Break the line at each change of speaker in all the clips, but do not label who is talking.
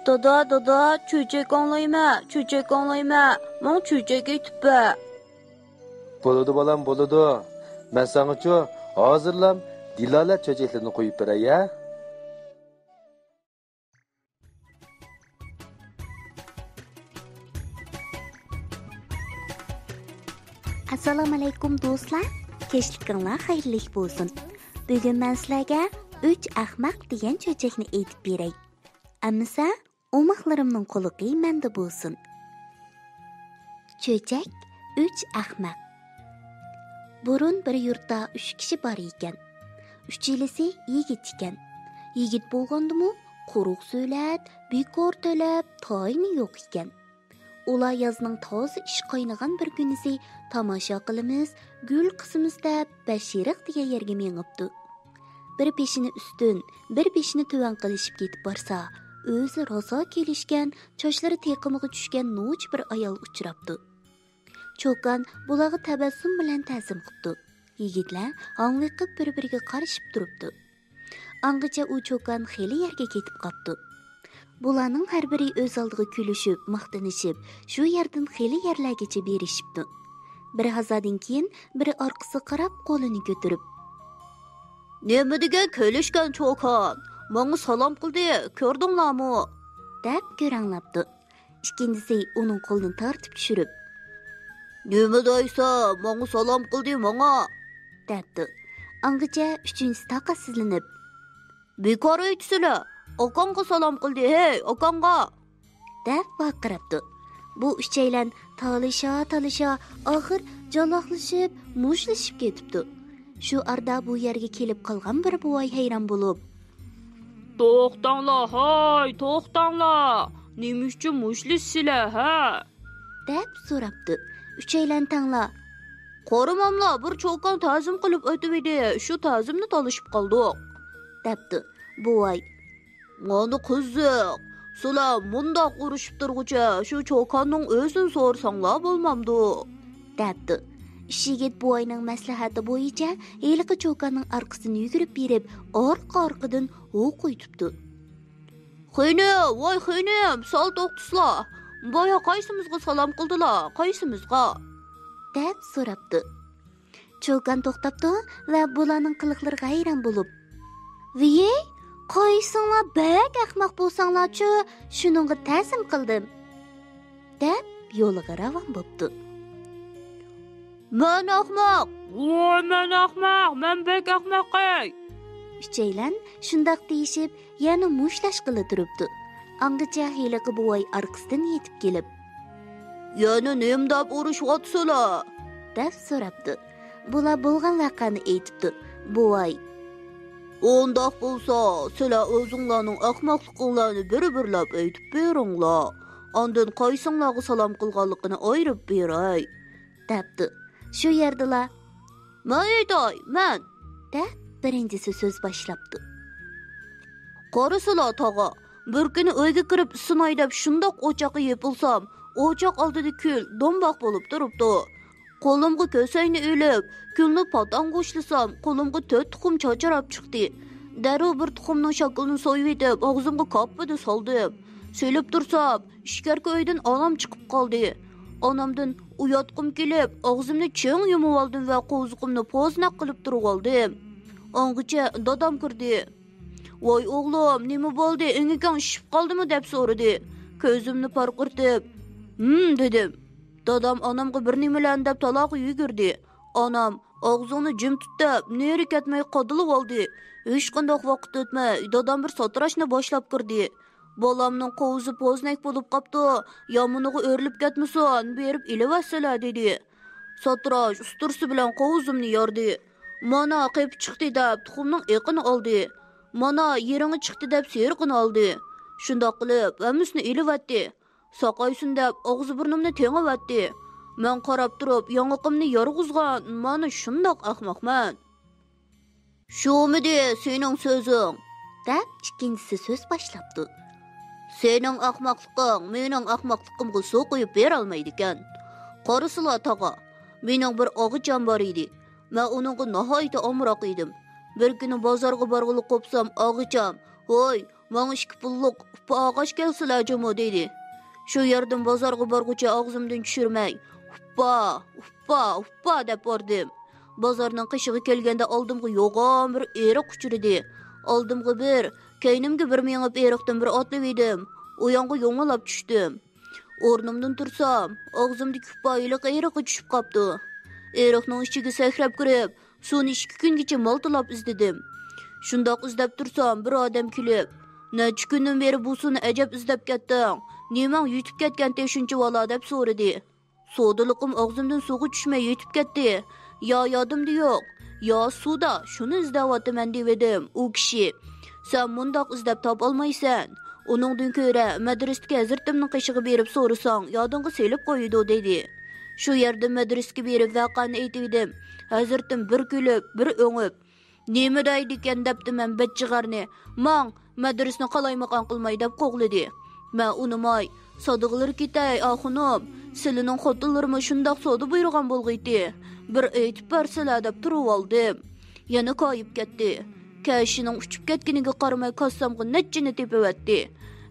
Dada, çöçek anlayma. Mon çöçek etip
Boludu balam, boludu. Ben sana hazırlam, dilalet çöçeklerini koyup beray ya.
Assalomu alaykum do'stlar. Kechlikinglar xayrli bo'lsin. Bugun men sizlarga 3 ahmaq degan cho'chakni aytib beray. Amsa, o'moqlarimning quliqi menda bo'lsin. Cho'chak 3 ahmaq. Burun bir yurtda 3 kishi bor ekan. Uchilisi yigit ekan. Yigit bo'lgandimi, quruq so'lat, bekor to'lab, toyini yo'q ekan. Ular yazning tozi ish qaynagan bir kunisi tomosha qilamiz, gul qisimiz deb Bashiriq degan yerga mengibdi. Bir peshini ustun, bir peshini tuvan qilishib ketib borsa, o'zi rosa kelishgan, sochlari teqimiga tushgan no'ch bir ayol uchrabdi. Cho'kan bularga tabassum bilan ta'zim qildi. Yigitlar ang'liqib bir-biriga qarashib turibdi. Angacha u cho'kan xeli yerga ketib qopdi. Bularning har biri o'z oldiga kulishib, maqtanishib, shu yerdan xeli yerlargacha berishibdi. Bir hazadan keyin biri orqasiga qarab qo'lini ko'tarib,
"Nima degan kelishgan cho'kan? Menga salom qildi, ko'rdinglarmi?"
deb ko'ranglabdi. Ikkinchisi uning qo'lini tortib tushirib,
"Nima deysa, menga salom qildi, menga?"
debdi. Angacha uchinchisi taqatsizlanib,
"Bekor aytsizlar. Okamga salom qildi, hey, okamga!"
deb baqiribdi. Bu uchaylan talisha, oxir jaloqlashib, mushlashib ketibdi. Shu arda bu yerga kelib qolgan bir buvay hayron bo'lib,
To'xtanglar. Nima uchun mushlashsizlar, ha?"
deb so'rabdi. Uchaylan tangla,
"Qo'rimamlar, bir cho'kan ta'zim qilib o'tib edi. Shu ta'zimni talishib qoldik."
debdi. Buvay,
"Mana qiziq. Sizlar mundoq urushib turguncha shu cho'kanning o'zini so'rsanglar bo'lmamdi?"
debdi. Yigit buvayning maslahati bo'yicha heliqi cho'kanning orqasidan yugurib berib, orqa-orqadan o'q qo'yibdi.
"Xeynim, sal to'xtasizlar. Boya qaysimizga salom qildilar, qaysimizga?"
deb so'rabdi. Cho'kan to'xtabdi va bularning qiliqlariga hayron bo'lib, "Viy, qaysinglar bak ahmoq bo'lsanglar-chi, shuningga ta'zim qildim" deb yo'liga ravon bo'ldi.
"Men ahmoq, men bek ahmoq."
Uchaylan shundoq deyishib, yana mushlash qila turibdi. Angacha heliqi buvay orqasidan yetib kelib,
"Yana nima deb urushyapsizlar?"
deb so'rabdi. Bular bo'lgan voqeani aytibdi. Buvay,
"Undoq bo'lsa, sizlar o'zinglarning ahmoqliklarini bir-birlab aytib beringlar. Ondan qaysinglarga salom qilganligini ayirib beray"
debdi. Shu yerdalar,
"Men"
deb birinchisi so'z boshlabdi.
"Qarasizlar tog'a, bir kuni uyga kirib sinoy deb shundoq o'choqqa yepilsam, o'choq oldida kul do'mboq bo'lib turibdi. Qo'limga ko'sayni ilib, kulni patang qo'shlasam, qo'limga 4 tuxum chacharab chiqdi. Darrov bir tuxumning shaklini so'yib etib, og'zimga kappida soldim. So'lib tursam, ishkarka uydan onam chiqib qoldi. Onamdan uyatqim kelib, og'zimni ching yumib oldim va qo'ziqimni po'znak qilib turib oldim. Ongacha dadam kirdi. "Voy o'g'lim, nima bo'ldi? Engigan shishib qoldimi?" deb so'radi. Ko'zimni parqirtib, dedim. Dadam onamga bir nimalarni deb taloqi yugurdi. Onam og'zini jim tutib, neri ketmay qodilib oldi. Hech qanday vaqt o'tmay, dadam bir sotirashni boshlab kirdi. "Bolamning qo'zi po'znak bo'lib qopti, yomoniga o'rilib ketmasin, berib ilavasalar" dedi. Sotirash ustursi bilan qo'zimni yordi. "Mana qep chiqdi" deb tuxumning eqini oldi. "Mana yeringi chiqdi" deb seriqini oldi. Shundoq qilib, hammasini ilavatdi. Saqaysin deb og'zi burnimni tengivatdi. Men qarab turib, yong'oqimni yorg'izgan, mana shundoq ahmoqman. "Shumidi sening so'zing?"
deb ikkinchisi so'z boshlabdi.
"Sening ahmoqliging mening ahmoqligimga suv quyib bera olmaydi ekan. Qarasizlar tog'a, mening bir og'icham bor edi. Men uningga nihoyat omroq edim. Bir kuni bozorga borg'ili qo'psam, og'icham, "Voy, Maň 2 pullyk upa ağaç gelsiläjemi dedi. Şu yerden bazarga barguça ağzımdan düşürmey. Uppa dep bordum. Bazardan kışığı kelgende aldımgı yoğan bir erik uçurdi. Aldımgı bir, keynimgi bir meňip erikden bir atlybydım. Oýangy yoňalap düşdüm. Ornumdan tursam, ağzımdaki upaýylyk erik düşüp kapdy. Erikniň içigi sehrep kirip, suny 2 güngiçe maltylap izledim. Şundak izlep tursam bir adam kilip, "Neçe günden beri bu suny ejep izlep ketdiň? Nimaň ýütüp ketgende şunça wala?" dep sorady. Sodalykym ağzımdan sugy düşmey ýetip ketdi. Ýadymda ýok. Ya suda şunu izlewatman diýedim. O kişi, "Sen mundak izlep tapalmaýsan, onundan köre medresge zirtimniň qyşygy berip sorasaň, ýadyňga selip goýdy" dedi. Şu ýerde medresge berip wakany aýdypdym. Hazırtym bir gülüp, bir öňüp, "Näme diýdiken" depdi men betçigarny. "Maň medresni galaymakan kılmay" dep goglady. Men unumay, "Sadygylar gitay ahunum, siliniň hotunlarymy şundak sody buýrugan bolgydy. Bir eýtip berseler" dep turup aldym. Ýana kaýyp ketdi. Käşiniň uçup ketgenige garamay kassamgy netjini tepewetdi.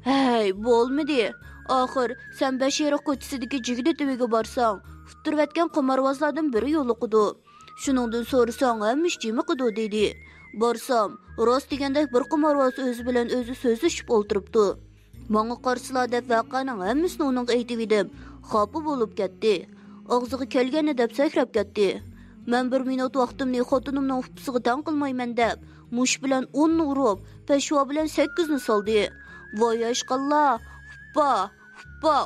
"Hey, bolmady. Ahir sen Beşerik köçüsideki jigide tebege barsaň, futurwetken qomarbazlardan biri ýolukudy. Şunundan sorasaň hem işjimi gydy" dedi. Barsam, rost degende bir qomarbaz özü bilen özü sözleşip olturypdy. Maňa garşylar dep wakanyň hemmisini onuň aýdypdym. Hapy bolup ketdi. Agzygy kelgeni dep sekrep ketdi. Men 1 minut wagtymny hotunumnyň upsygy taň kılmaýman dep, muş bilen 10 urup, peşwa bilen 8-ni saldy. Voy aşqalla,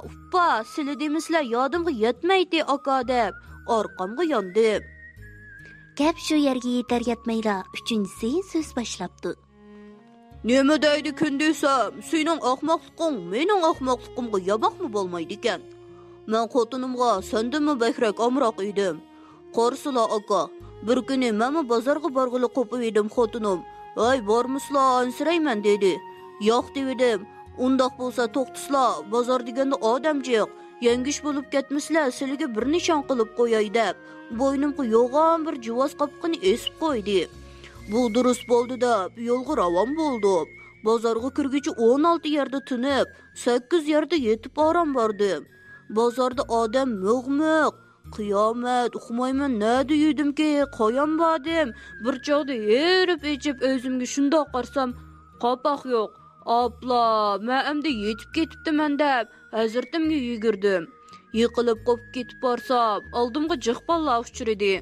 uppa, siledimisler ýadymga ýetmeýdi aka dep, arkamga ýandym.
Gap şu yerge yeter yetmeýra 3-nji söz başlapdy.
"Näme diýdi kündüsem, senin ahmaklygyň meniň ahmaklygymga ýabakmy bolmaýdy eken. Men hotunumga sendimi behrek amrak idim. Qarsyla aka, bir güni meni bazarga bargyly kopyp edim hotunum. Ay barmysla ansiraýman" dedi. "Ýok" diýdim. "Undak bolsa toktusla, bazar degende adamjyk. Ýengiş bolup ketmisler, silige bir nişan kılıp koyay" dep, boynumga yoğan bir juvas kapkyny esip koydy. Bu durus boldy dep, ýolga rawan boldum. Bazarga kirgiçi 16 ýerde tünüp, 8 ýerde ýetip baran bardym. Bazarda adam mögmök, kıyamet, uxumayman näde ýüdüm ki, qoyan badym. Bir çağda yerip içip özümge şunda qarsam, qapak ýok. Abla, men emde ýetip ketipdimen dep, hazırtymga ýügürdim. Ýykylyp gopup ketip barsam, aldymga jyqballa uçurdy.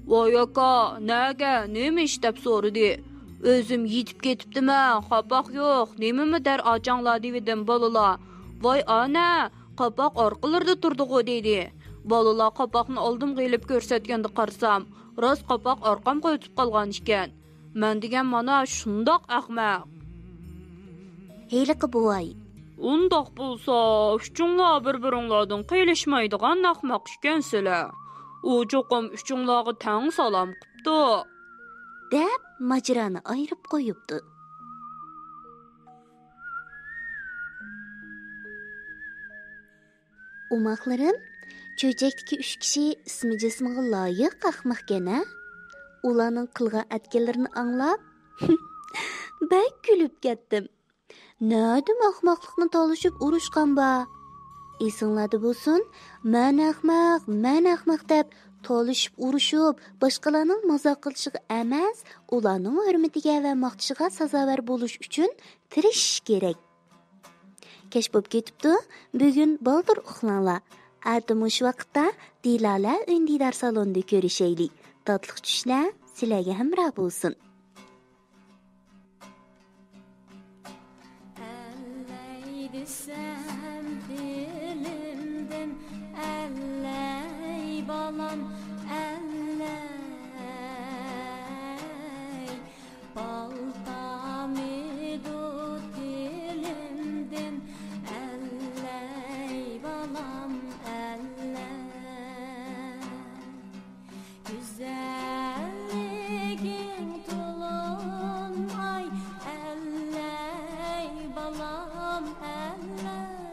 "Voy aka, näge, näme iş?" dep sorady. "Özüm ýetip ketipdimen, qapak ýok. Näme der ajaňlar" diýdim balala. "Voy ana, qapak arkalarda turdygy" dedi. Balala qapakny aldymga elip görsetkende qarsam, ras qapak arkamga ötüp kalgan iken. Men digen mana şundak ahmak.
Heýleki buway.
"Undak bolsa, üçüňlar bir-biriňlardan qylyşmaýdygan ahmak ikensler. O joqam üçüňlarga taň salam qıpdy"
dep majrany aýryp goýupdy. Umaklarym, çöjekdiki 3 kişi ismi jismiga laýyk ahmakkena. Ulanyň kılgan etkenlerini anlap, bäk gülüp ketdim. Nädim ahmaklykny talaşyp uruşgan ba? Esiňlerde bolsun, men ahmak dep talaşyp uruşup, başgalarnyň mazak kılşygy emas, ulanyň hörmetige we maktaşyga sazawer boluş üçin tirişiş gerek. Keş bolup ketipdi. Bugün baldyr uxlanla. Atym şu wagtda Dilala Ündidar salonda görüşeýli. Tatlyk düşler silerge hemra bolsun.
Desem dilimden elley balam elley baltamı tut dilimden elley balam elley güzelliğin tulum ay elley balam elley